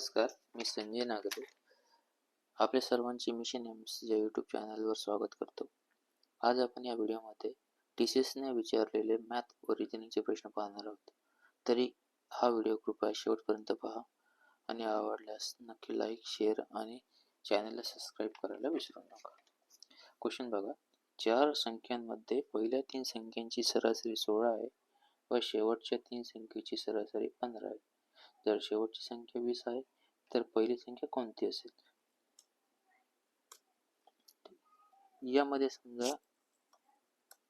नमस्कार, मी संजय नागरे. आपल्या सर्वांचे मिशन एम्स या यूट्यूब चॅनलवर स्वागत करतो. आज आपण या व्हिडिओमध्ये TCSने विचारलेले मॅथ व रिजनिंगचे प्रश्न पाहणार आहोत. तरी हा व्हिडिओ कृपया शेवटपर्यंत पहा आणि आवडल्यास नक्की लाईक, शेअर आणि चॅनलला सबस्क्राईब करायला विसरू नका. क्वेश्चन बघा. 4 संख्यांमध्ये पहिल्या 3 संख्यांची सरासरी 16 आहे व शेवटच्या 3 संख्येची सरासरी 15 आहे. जर शेवटची संख्या 20 आहे तर पहिली संख्या कोणती असेल? यामध्ये समजा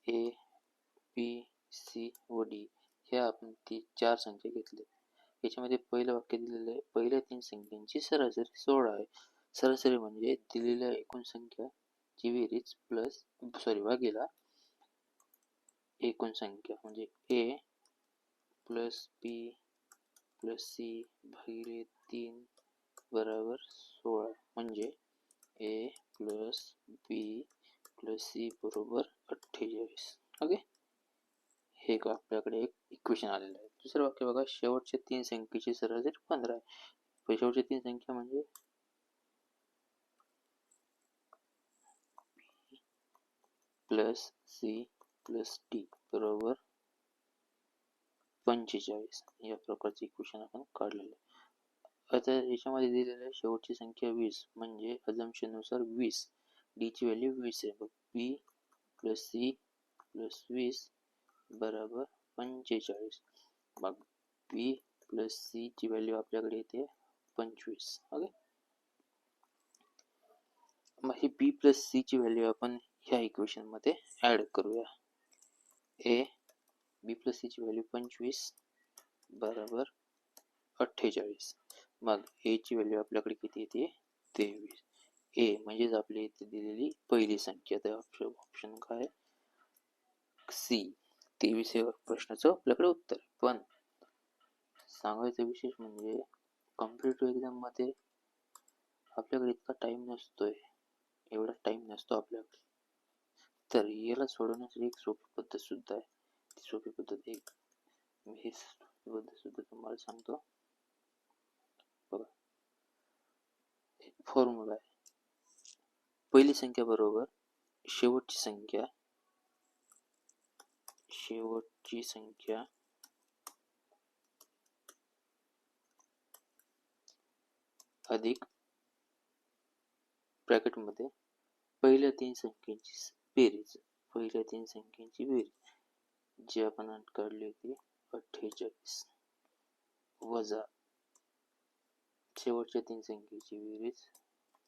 A, B, C व D ह्या आपण 4 संख्या घेतल्या. याच्यामध्ये पहिलं वाक्य दिलेलं आहे, पहिल्या 3 संख्यांची सरासरी 16 आहे. सरासरी म्हणजे दिलेल्या एकूण संख्या ची बेरीज प्लस भागिला एकूण संख्या म्हणजे A plus B plus C भागिले 3 बराबर 16 म्हणजे A plus B plus C बरोबर 48. ओके, हे आपल्याकडे एक इक्वेशन आलेलं आहे. दुसरं वाक्य बघा. शेवटच्या 3 संख्येची सरासरी 15 आहे. शेवटच्या 3 संख्या म्हणजे प्लस C प्लस D बरोबर 45. या प्रकारचे इक्वेशन आपण काढलेलं आहे. आता याच्यामध्ये दिलेलं आहे शेवटची संख्या 20 म्हणजे अझम्पशन नुसार 20, D ची व्हॅल्यू 20 आहे. B प्लस C प्लस 20 बरोबर 45. मग B प्लस C ची व्हॅल्यू आपल्याकडे येते 25. ओके, मग ही B प्लस C ची व्हॅल्यू आपण ह्या इक्वेशन मध्ये ऍड करूया. B प्लस C ची व्हॅल्यू 25 बरोबर 48. मग A ची व्हॅल्यू आपल्याकडे किती येते? 23. A म्हणजेच आपली इथे दिलेली पहिली संख्या. तर ऑप्शन काय? C. 23 हे प्रश्नाचं आपल्याकडे उत्तर. पण सांगायचं विशेष म्हणजे कॉम्पिटिटिव्ह एक्झाम मध्ये आपल्याकडे इतका टाइम नसतोय, एवढा टाइम नसतो आपल्याकडे. तर याला सोडवण्यासाठी एक सोपी पद्धत सुद्धा आहे. ती सोपी पद्धत एक मी पद्धत सुद्धा तुम्हाला सांगतो. बघा, फॉर्म्युला आहे. पहिली संख्या बरोबर शेवटची संख्या अधिक ब्रॅकेट मध्ये पहिल्या 3 संख्यांची बेरीज. पहिल्या 3 संख्यांची बेरीज जी आपण काढली होती 48 वजा शेवटच्या 3 संख्येची बेरीज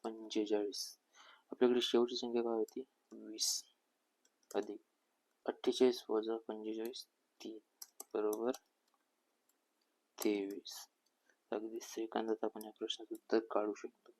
45. आपल्याकडे शेवटची संख्या काय होती? 20 अधिक 48 वजा 45 3 बरोबर 23. अगदी सेकंदात आपण या प्रश्नाचं उत्तर काढू शकतो.